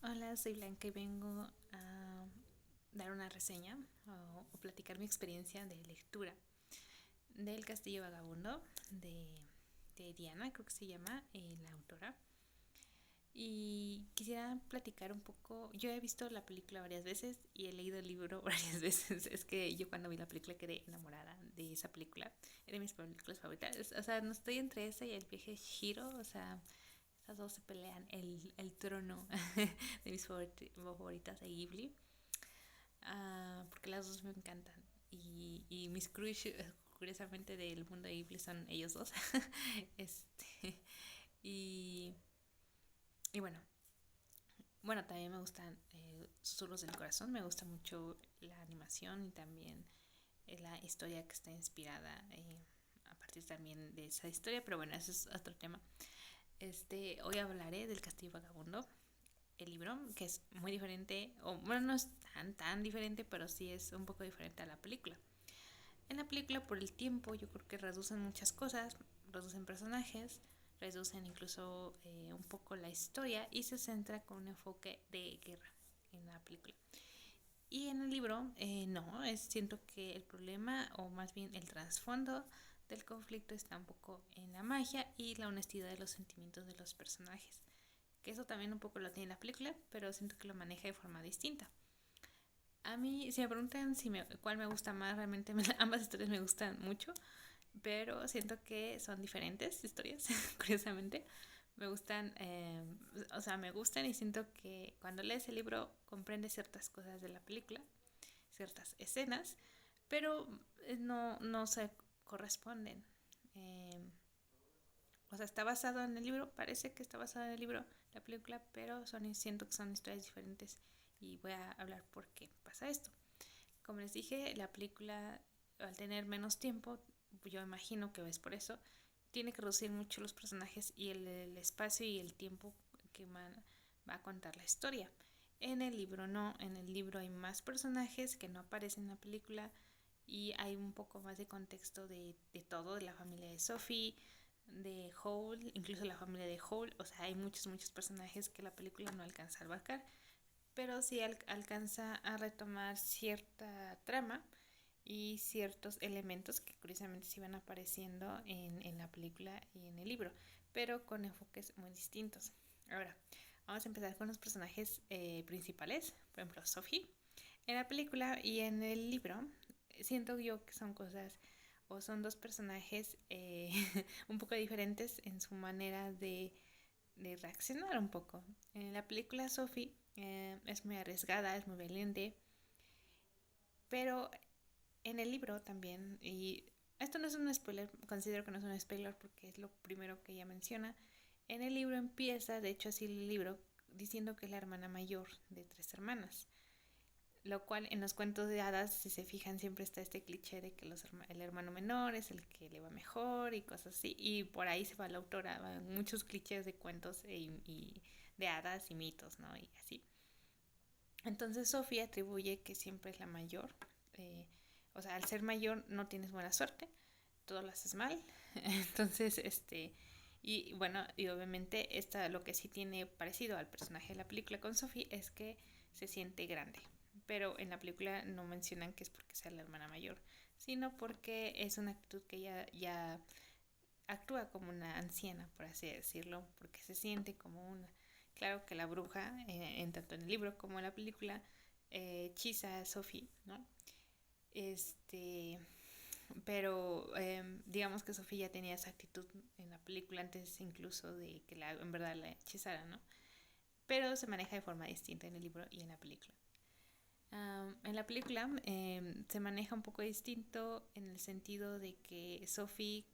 Hola, soy Blanca y vengo a dar una reseña o platicar mi experiencia de lectura del Castillo Vagabundo de Diana, creo que se llama la autora. Y quisiera platicar un poco. Yo he visto la película varias veces y he leído el libro varias veces. Es que yo cuando vi la película quedé enamorada de esa película. Era de mis películas favoritas. O sea, no estoy entre esa y el viaje Hiro. O sea, esas dos se pelean el trono de mis favoritas de Ghibli. Porque las dos me encantan. Y mis crush, curiosamente, del mundo de Ghibli son ellos dos. este, y, y bueno, también me gustan Susurros del Corazón. Me gusta mucho la animación y también la historia que está inspirada a partir también de esa historia. Pero bueno, ese es otro tema. Hoy hablaré del Castillo Vagabundo, el libro, que es muy diferente, o bueno, no es tan diferente, pero sí es un poco diferente a la película. En la película, por el tiempo, yo creo que reducen muchas cosas, reducen personajes, reducen incluso un poco la historia y se centra con un enfoque de guerra en la película. Y en el libro, no, siento que el problema, o más bien el trasfondo del conflicto, está un poco en la magia y la honestidad de los sentimientos de los personajes. Que eso también un poco lo tiene la película, pero siento que lo maneja de forma distinta. A mí, si me preguntan cuál me gusta más, realmente ambas historias me gustan mucho, pero siento que son diferentes historias, curiosamente. Me gustan, o sea, me gustan y siento que cuando lees el libro comprendes ciertas cosas de la película, ciertas escenas, pero no se corresponden. Eh, o sea, está basado en el libro, parece que está basado en el libro, la película, pero siento que son historias diferentes y voy a hablar por qué pasa esto. Como les dije, la película, al tener menos tiempo, yo imagino que es por eso, tiene que reducir mucho los personajes y el espacio y el tiempo que va a contar la historia. En el libro no, en el libro hay más personajes que no aparecen en la película y hay un poco más de contexto de todo, de la familia de Sophie, de Howl, incluso la familia de Howl. O sea, hay muchos personajes que la película no alcanza a abarcar, pero sí alcanza a retomar cierta trama y ciertos elementos que curiosamente sí van apareciendo en la película y en el libro, pero con enfoques muy distintos. Ahora, vamos a empezar con los personajes principales, por ejemplo, Sophie. En la película y en el libro, siento yo que son cosas o son dos personajes un poco diferentes en su manera de reaccionar un poco. En la película Sophie es muy arriesgada, es muy valiente, pero en el libro también, y esto no es un spoiler, considero que no es un spoiler porque es lo primero que ella menciona, en el libro empieza, de hecho así el libro, diciendo que es la hermana mayor de tres hermanas. Lo cual en los cuentos de hadas, si se fijan, siempre está este cliché de que el hermano menor es el que le va mejor y cosas así. Y por ahí se va la autora, van muchos clichés de cuentos y de hadas y mitos, ¿no? Y así. Entonces Sofía atribuye que siempre es la mayor. eh, o sea, al ser mayor no tienes buena suerte, todo lo haces mal. Entonces, y bueno, y obviamente lo que sí tiene parecido al personaje de la película con Sophie es que se siente grande. Pero en la película no mencionan que es porque sea la hermana mayor, sino porque es una actitud que ella ya actúa como una anciana, por así decirlo, porque se siente como una. Claro que la bruja, en tanto en el libro como en la película, hechiza a Sophie, ¿no? Este, pero digamos que Sofía ya tenía esa actitud en la película antes incluso de que en verdad la hechizara, ¿no? Pero se maneja de forma distinta en el libro y en la película. En la película se maneja un poco distinto en el sentido de que Sophie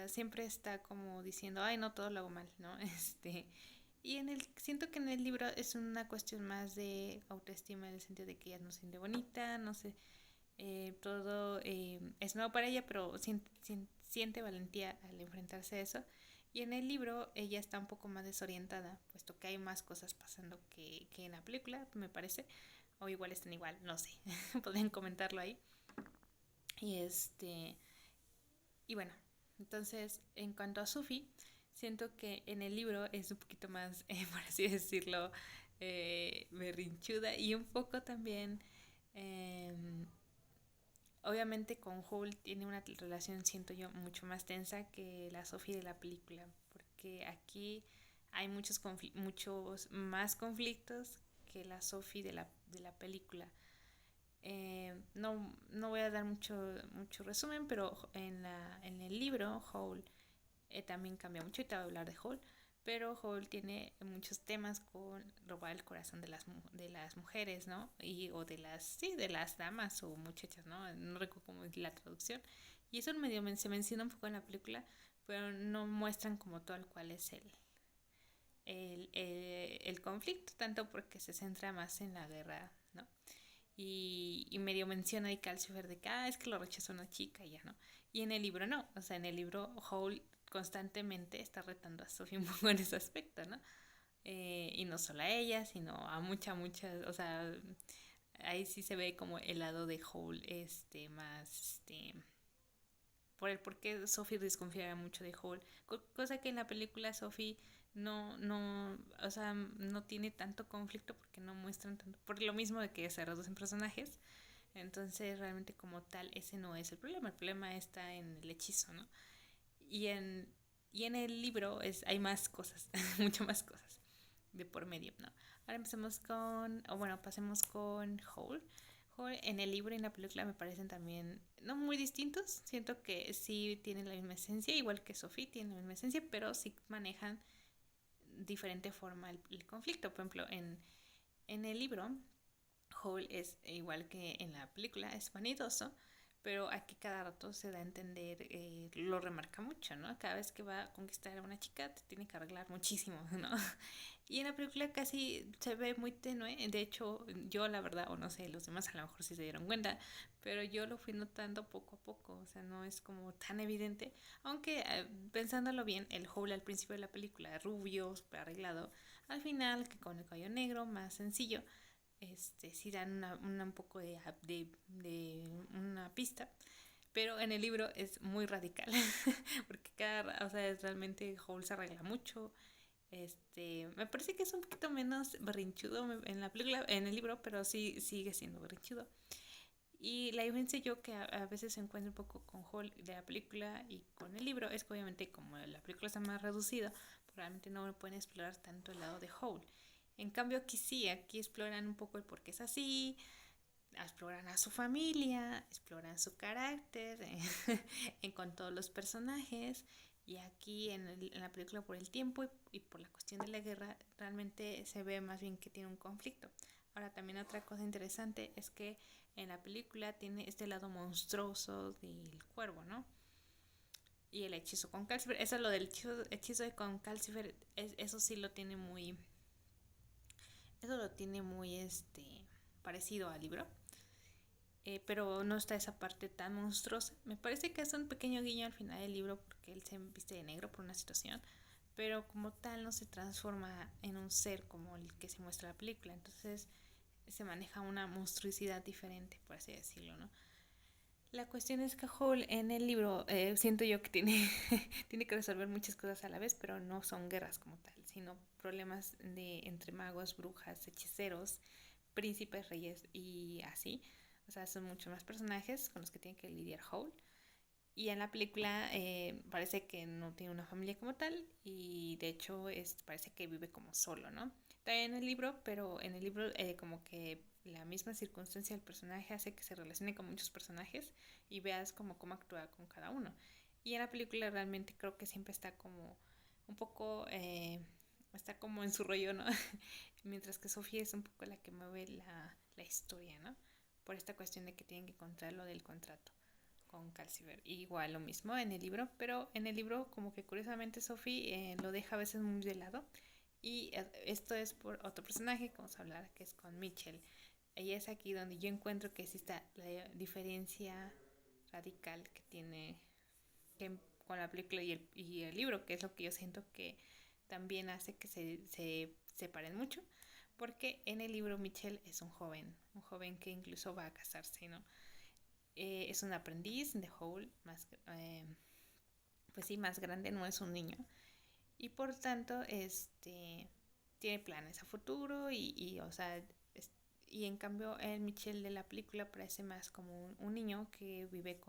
siempre está como diciendo, ay, no, todo lo hago mal, ¿no? Y siento que en el libro es una cuestión más de autoestima en el sentido de que ella no se siente bonita, no sé, todo es nuevo para ella, pero siente valentía al enfrentarse a eso. Y en el libro ella está un poco más desorientada, puesto que hay más cosas pasando que en la película, me parece. O igual están igual, no sé. Podrían comentarlo ahí. Y y bueno, entonces en cuanto a Sufi, siento que en el libro es un poquito más, por así decirlo, berrinchuda y un poco también, eh, obviamente con Howl tiene una relación, siento yo, mucho más tensa que la Sophie de la película, porque aquí hay muchos más conflictos que la Sophie de la película. No voy a dar mucho resumen, pero en el libro Howl también cambia mucho y te voy a hablar de Howl. Pero Howl tiene muchos temas con robar el corazón de las mujeres, ¿no? O de las damas o muchachas, ¿no? No recuerdo cómo es la traducción. Y eso medio se menciona un poco en la película, pero no muestran como tal cuál es el conflicto, tanto porque se centra más en la guerra, ¿no? Y medio menciona ahí Calcifer de que, es que lo rechazó una chica y ya, ¿no? Y en el libro no, o sea, en el libro Howl constantemente está retando a Sophie un poco en ese aspecto, ¿no? Y no solo a ella, sino a muchas, o sea, ahí sí se ve como el lado de Howl, más, por el por qué Sophie desconfiaba mucho de Howl, cosa que en la película Sophie o sea, no tiene tanto conflicto porque no muestran tanto, por lo mismo de que se reducen personajes, entonces realmente como tal ese no es el problema está en el hechizo, ¿no? Y en, y en el libro hay más cosas, mucho más cosas de por medio, ¿no? Ahora empecemos pasemos con Howl. Howl en el libro y en la película me parecen también no muy distintos. Siento que sí tienen la misma esencia, igual que Sophie tiene la misma esencia, pero sí manejan diferente forma el conflicto. Por ejemplo, en el libro, Howl es igual que en la película, es vanidoso, pero aquí cada rato se da a entender, lo remarca mucho, ¿no? Cada vez que va a conquistar a una chica te tiene que arreglar muchísimo, ¿no? Y en la película casi se ve muy tenue. De hecho, yo la verdad, o no sé, los demás a lo mejor sí se dieron cuenta, pero yo lo fui notando poco a poco. O sea, no es como tan evidente. Aunque pensándolo bien, el Howl al principio de la película, rubio, súper arreglado, al final, que con el cabello negro, más sencillo, sí dan un poco de una pista. Pero en el libro es muy radical. Porque o sea, realmente Howl se arregla mucho, me parece que es un poquito menos berrinchudo en la película, en el libro, pero sí sigue siendo berrinchudo. Y la diferencia yo que a veces encuentro un poco con Hall de la película y con el libro es que obviamente como la película está más reducida, probablemente no pueden explorar tanto el lado de Hall. En cambio aquí sí, aquí exploran un poco el por qué es así, exploran a su familia, exploran su carácter, con todos los personajes. Y aquí en la película por el tiempo y por la cuestión de la guerra realmente se ve más bien que tiene un conflicto. Ahora también otra cosa interesante es que en la película tiene este lado monstruoso del cuervo, ¿no? Y el hechizo con Calcifer, eso es lo del hechizo con Calcifer, eso sí lo tiene muy, eso lo tiene muy parecido al libro. Pero no está esa parte tan monstruosa. Me parece que es un pequeño guiño al final del libro porque él se viste de negro por una situación, pero como tal no se transforma en un ser como el que se muestra en la película. Entonces se maneja una monstruosidad diferente, por así decirlo, ¿no? La cuestión es que Hall en el libro siento yo que tiene, tiene que resolver muchas cosas a la vez, pero no son guerras como tal, sino problemas entre magos, brujas, hechiceros, príncipes, reyes y así. O sea, son muchos más personajes con los que tiene que lidiar Howl. Y en la película parece que no tiene una familia como tal y de hecho parece que vive como solo, ¿no? También en el libro, pero en el libro como que la misma circunstancia del personaje hace que se relacione con muchos personajes y veas como cómo actúa con cada uno. Y en la película realmente creo que siempre está como un poco, está como en su rollo, ¿no? Mientras que Sofía es un poco la que mueve la historia, ¿no? Por esta cuestión de que tienen que encontrar lo del contrato con Calcifer. Igual lo mismo en el libro, pero en el libro como que curiosamente Sophie lo deja a veces muy de lado. Y esto es por otro personaje que vamos a hablar, que es con Mitchell. Ella es aquí donde yo encuentro que existe la diferencia radical que tiene con la película y el libro, que es lo que yo siento que también hace que se separen mucho, porque en el libro Mitchell es un joven que incluso va a casarse, ¿no? Es un aprendiz de Howl, pues sí, más grande, no es un niño. Y por tanto, tiene planes a futuro o sea, y en cambio el Mitchell de la película parece más como un niño que vive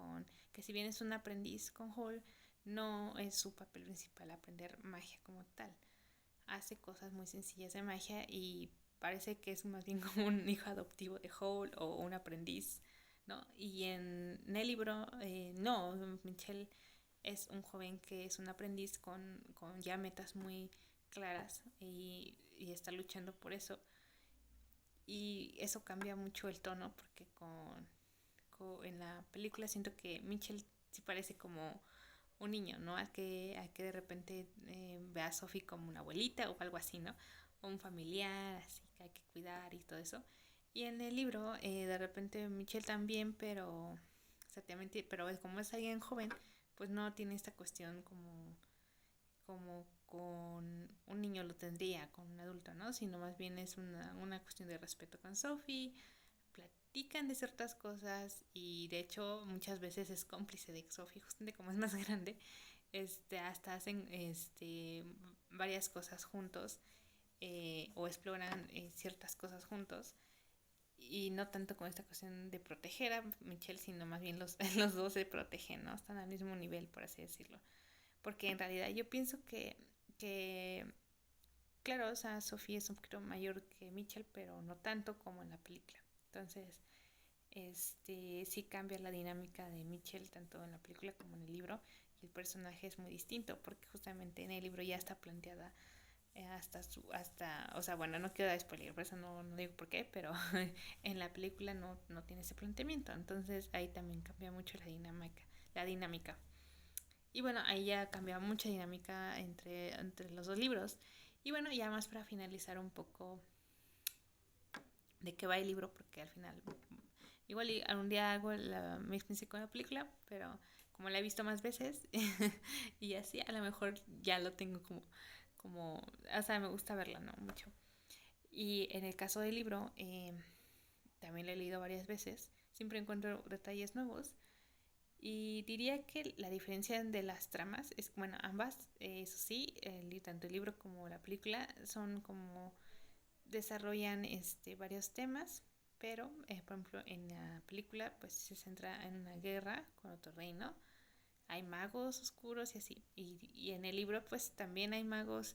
que si bien es un aprendiz con Hall, no es su papel principal aprender magia como tal. Hace cosas muy sencillas de magia y parece que es más bien como un hijo adoptivo de Hall o un aprendiz, ¿no? Y en el libro, no, Mitchell es un joven que es un aprendiz con ya metas muy claras y está luchando por eso. Y eso cambia mucho el tono porque en la película siento que Mitchell sí parece como un niño, ¿no? A que de repente ve a Sophie como una abuelita o algo así, ¿no? O un familiar, así que hay que cuidar y todo eso. Y en el libro, de repente Mitchell también, pero exactamente, pero como es alguien joven, pues no tiene esta cuestión como con un niño lo tendría, con un adulto, ¿no? Sino más bien es una cuestión de respeto con Sophie, platican de ciertas cosas y de hecho muchas veces es cómplice de Sophie, justamente como es más grande, hasta hacen varias cosas juntos o exploran ciertas cosas juntos y no tanto con esta cuestión de proteger a Michelle, sino más bien los dos se protegen, ¿no? Están al mismo nivel, por así decirlo. Porque en realidad yo pienso que claro, o sea, Sofía es un poquito mayor que Mitchell, pero no tanto como en la película. Entonces, sí cambia la dinámica de Mitchell tanto en la película como en el libro y el personaje es muy distinto porque justamente en el libro ya está planteada o sea, bueno, no quiero dar spoiler, por eso no digo por qué, pero en la película no tiene ese planteamiento, entonces ahí también cambia mucho la dinámica. Y bueno, ahí ya cambia mucha dinámica entre los dos libros. Y bueno, ya más para finalizar un poco de qué va el libro, porque al final, igual algún día hago mi experiencia con la película, pero como la he visto más veces y así, a lo mejor ya lo tengo o sea, me gusta verla, ¿no? Mucho. Y en el caso del libro, también lo he leído varias veces, siempre encuentro detalles nuevos. Y diría que la diferencia de las tramas es, bueno, ambas, eso sí, tanto el libro como la película son como desarrollan varios temas, pero por ejemplo en la película pues se centra en una guerra con otro reino, hay magos oscuros y así, y en el libro pues también hay magos,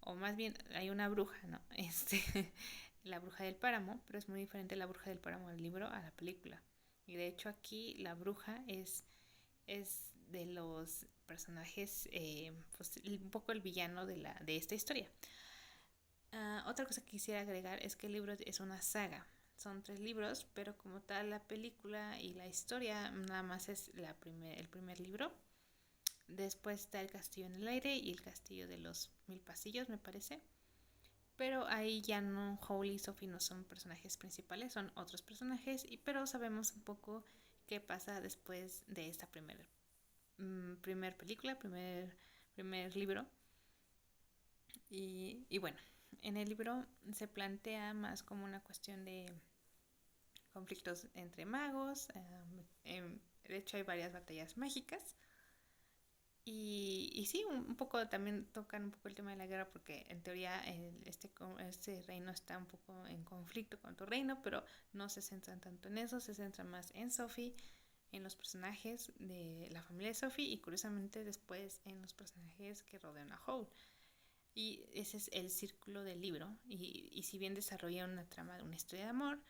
o más bien hay una bruja, ¿no? La bruja del páramo, pero es muy diferente la bruja del páramo del libro a la película. Y de hecho aquí la bruja es de los personajes, pues un poco el villano de esta historia. Otra cosa que quisiera agregar es que el libro es una saga. Son 3 libros, pero como tal la película y la historia nada más es el primer libro. Después está El Castillo en el Aire y El Castillo de los Mil Pasillos, me parece. Pero ahí ya no, Howl y Sophie no son personajes principales, son otros personajes, pero sabemos un poco qué pasa después de esta primer película, primer libro. Y bueno, en el libro se plantea más como una cuestión de conflictos entre magos. De hecho, hay varias batallas mágicas. Y sí, un poco también tocan un poco el tema de la guerra porque en teoría este reino está un poco en conflicto con otro reino, pero no se centran tanto en eso, se centran más en Sophie, en los personajes de la familia de Sophie y curiosamente después en los personajes que rodean a Howl. Y ese es el círculo del libro. Y si bien desarrolla una trama de una historia de amor,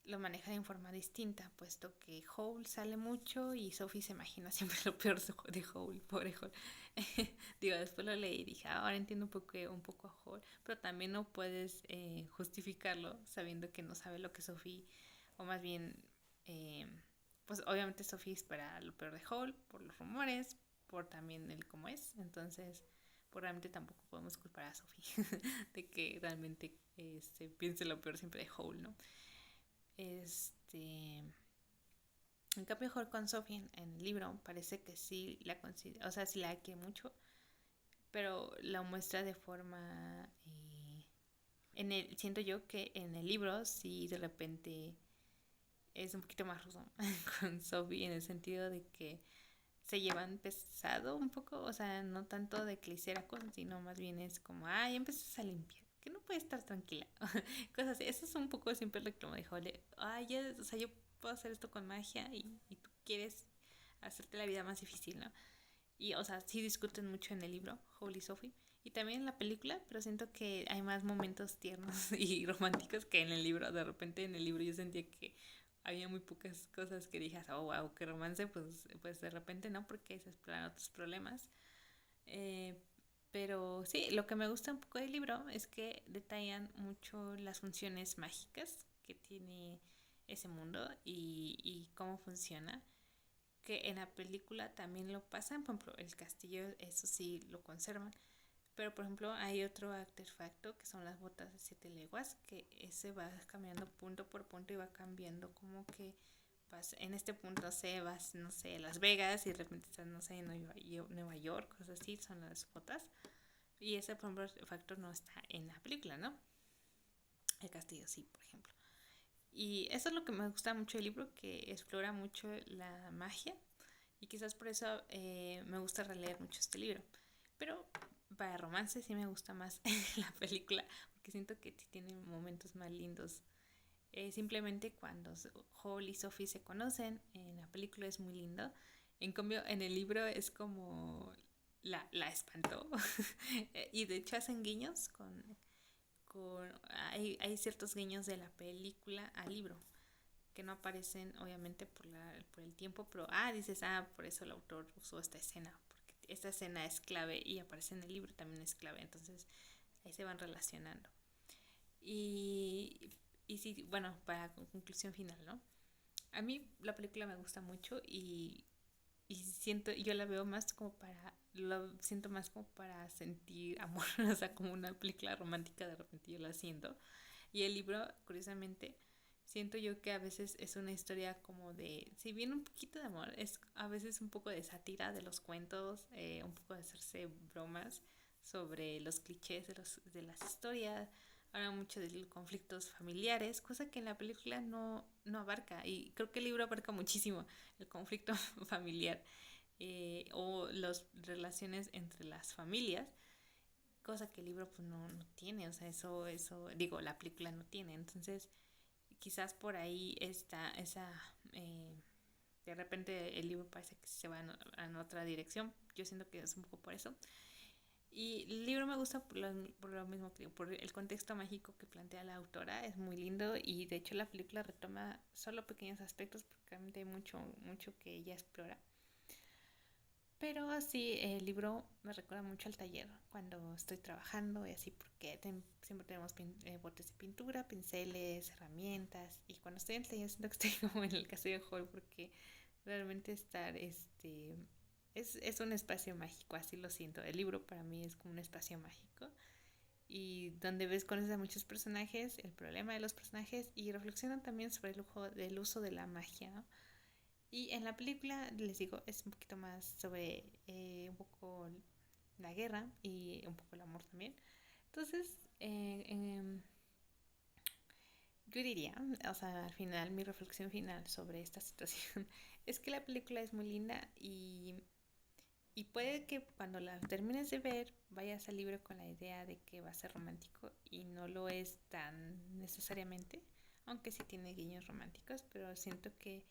lo maneja de forma distinta, puesto que Howl sale mucho y Sophie se imagina siempre lo peor de Howl, pobre Howl. Digo, después lo leí y dije, ahora entiendo un poco a Howl, pero también no puedes justificarlo sabiendo que no sabe lo que Sophie, o más bien, eh, pues obviamente Sophie espera lo peor de Howl por los rumores, por también el cómo es, entonces pues realmente tampoco podemos culpar a Sophie de que realmente piense lo peor siempre de Howl, ¿no? En cambio, mejor con Sophie en el libro parece que sí la considera, o sea, sí la quiere mucho, pero la muestra de forma. Siento yo que en el libro sí de repente es un poquito más rudo con Sophie en el sentido de que se llevan pesado un poco, o sea, no tanto de que le hiciera cosas, sino más bien es como, ya empezás a limpiar. que no puede estar tranquila. Cosas así. Eso es un poco siempre lo que me dijo. Ay, ya, o sea, yo puedo hacer esto con magia y tú quieres hacerte la vida más difícil, ¿no? Y, o sea, sí discuten mucho en el libro, Howl y Sophie, y también en la película, pero siento que hay más momentos tiernos y románticos que en el libro. De repente en el libro yo sentía que había muy pocas cosas que dijeras, oh, wow, qué romance, pues de repente no, porque se exploran otros problemas. Eh, pero sí, lo que me gusta un poco del libro es que detallan mucho las funciones mágicas que tiene ese mundo y cómo funciona. Que en la película también lo pasan, por ejemplo, el castillo, eso sí lo conservan. Pero por ejemplo hay otro artefacto que son las botas de 7 leguas, que ese va cambiando punto por punto y va cambiando como que vas, en este punto vas, no sé, Las Vegas y de repente estás, no sé, en Nueva York, cosas así, son las botas. Y ese, por ejemplo, artefacto no está en la película, ¿no? El castillo sí, por ejemplo. Y eso es lo que me gusta mucho del libro, que explora mucho la magia y quizás por eso me gusta releer mucho este libro. Pero para romance sí me gusta más la película, porque siento que tiene momentos más lindos. Simplemente cuando Hall y Sophie se conocen, en la película es muy lindo. En cambio, en el libro es como la espantó. Y de hecho hacen guiños hay ciertos guiños de la película al libro que no aparecen obviamente por el tiempo, pero dices, por eso el autor usó esta escena, porque esta escena es clave y aparece en el libro también es clave, entonces ahí se van relacionando. Y, y sí, bueno, para conclusión final, ¿no? A mí la película me gusta mucho y siento, yo la veo más como lo siento más como para sentir amor, o sea, como una película romántica de repente yo la siento. Y el libro, curiosamente, siento yo que a veces es una historia como de, si bien un poquito de amor, es a veces un poco de sátira de los cuentos, un poco de hacerse bromas sobre los clichés de las historias, habla mucho de los conflictos familiares, cosa que en la película no abarca, y creo que el libro abarca muchísimo el conflicto familiar o las relaciones entre las familias, cosa que el libro pues no tiene, o sea, eso, digo, la película no tiene, entonces quizás por ahí está esa, de repente el libro parece que se va en otra dirección, yo siento que es un poco por eso, y el libro me gusta por lo mismo que por el contexto mágico que plantea la autora, es muy lindo y de hecho la película retoma solo pequeños aspectos porque realmente hay mucho que ella explora. Pero sí, el libro me recuerda mucho al taller cuando estoy trabajando y así, porque siempre tenemos botes de pintura, pinceles, herramientas. Y cuando estoy en el taller siento que estoy como en el castillo de Hall, porque realmente es un espacio mágico, así lo siento. El libro para mí es como un espacio mágico y donde conoces a muchos personajes, el problema de los personajes y reflexionan también sobre el uso de la magia, ¿no? Y en la película, les digo, es un poquito más sobre un poco la guerra y un poco el amor también. Entonces, yo diría, o sea, al final, mi reflexión final sobre esta situación es que la película es muy linda y puede que cuando la termines de ver vayas al libro con la idea de que va a ser romántico y no lo es tan necesariamente, aunque sí tiene guiños románticos, pero siento que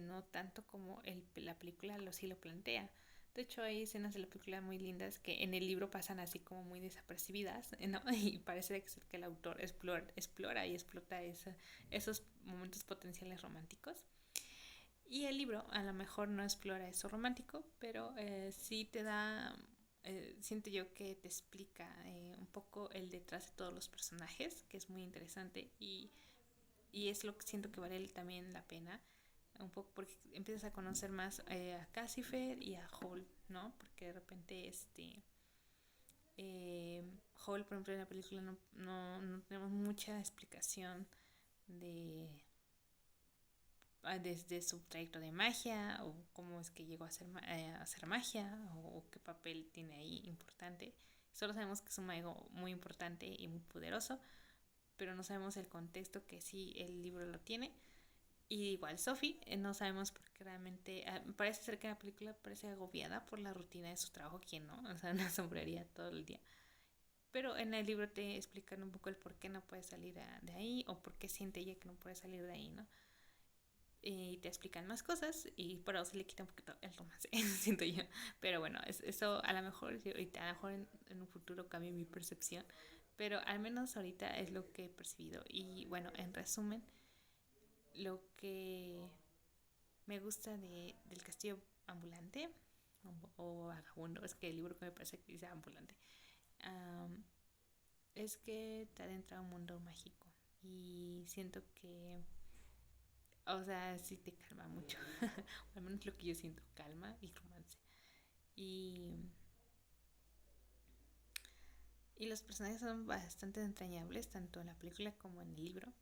no tanto como la película sí lo plantea. De hecho, hay escenas de la película muy lindas que en el libro pasan así como muy desapercibidas, ¿no? Y parece que el autor explora y explota esos momentos potenciales románticos. Y el libro a lo mejor no explora eso romántico, pero sí te da, siento yo que te explica un poco el detrás de todos los personajes, que es muy interesante y es lo que siento que vale también la pena un poco porque empiezas a conocer más a Cassifer y a Hall, ¿no? Porque de repente eh, Hall, por ejemplo, en la película no tenemos mucha explicación de desde su trayecto de magia o cómo es que llegó a hacer magia o qué papel tiene ahí importante. Solo sabemos que es un mago muy importante y muy poderoso, pero no sabemos el contexto que sí el libro lo tiene. Y igual Sophie, no sabemos por qué realmente, parece ser que la película parece agobiada por la rutina de su trabajo, ¿quién no? O sea, una sombrería todo el día. pero en el libro te explican un poco el por qué no puede salir de ahí o por qué siente ella que no puede salir de ahí, ¿no? Y te explican más cosas y por eso se le quita un poquito el romance, siento yo. Pero bueno, eso a lo mejor, ahorita, a lo mejor en un futuro cambie mi percepción, pero al menos ahorita es lo que he percibido. Y bueno, en resumen, lo que me gusta del castillo ambulante o vagabundo, es que el libro que me parece que dice ambulante, um, es que te adentra a un mundo mágico y siento que, o sea, sí te calma mucho, al menos lo que yo siento, calma y romance. Y, y los personajes son bastante entrañables, tanto en la película como en el libro.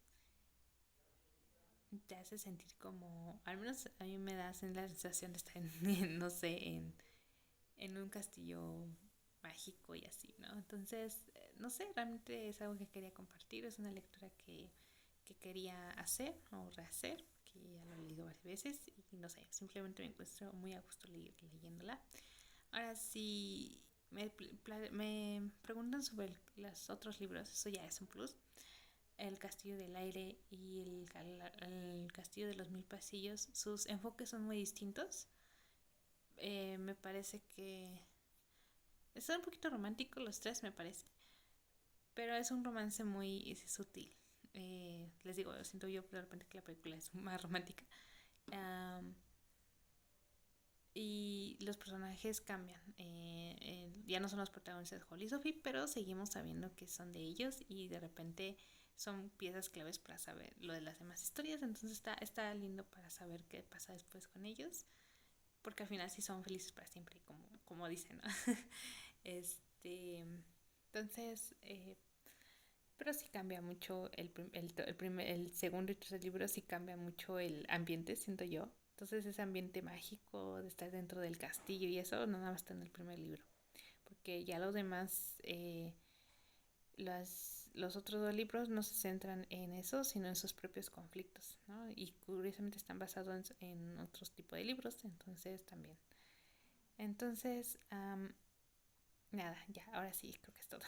Te hace sentir como, al menos a mí me da la sensación de estar no sé, en un castillo mágico y así, ¿no? Entonces, no sé, realmente es algo que quería compartir, es una lectura que quería hacer o rehacer, que ya lo he leído varias veces y no sé, simplemente me encuentro muy a gusto leyéndola. Ahora, si me preguntan sobre los otros libros, eso ya es un plus. El Castillo del Aire y el Castillo de los Mil Pasillos, sus enfoques son muy distintos. Me parece que son un poquito románticos los tres, me parece, pero es un romance muy sutil. Les digo, siento yo de repente que la película es más romántica. Um, y los personajes cambian. Ya no son los protagonistas de Holly y Sophie, pero seguimos sabiendo que son de ellos y de repente son piezas claves para saber lo de las demás historias. Entonces está lindo para saber qué pasa después con ellos, porque al final sí son felices para siempre, como dicen, ¿no? este, entonces, pero sí cambia mucho el segundo y tercer libro, sí cambia mucho el ambiente, siento yo. Entonces ese ambiente mágico de estar dentro del castillo y eso no nada más está en el primer libro. Porque ya los demás, los otros dos libros no se centran en eso, sino en sus propios conflictos, ¿no? Y curiosamente están basados en otros tipos de libros, entonces también. Entonces, nada, ya, ahora sí, creo que es todo.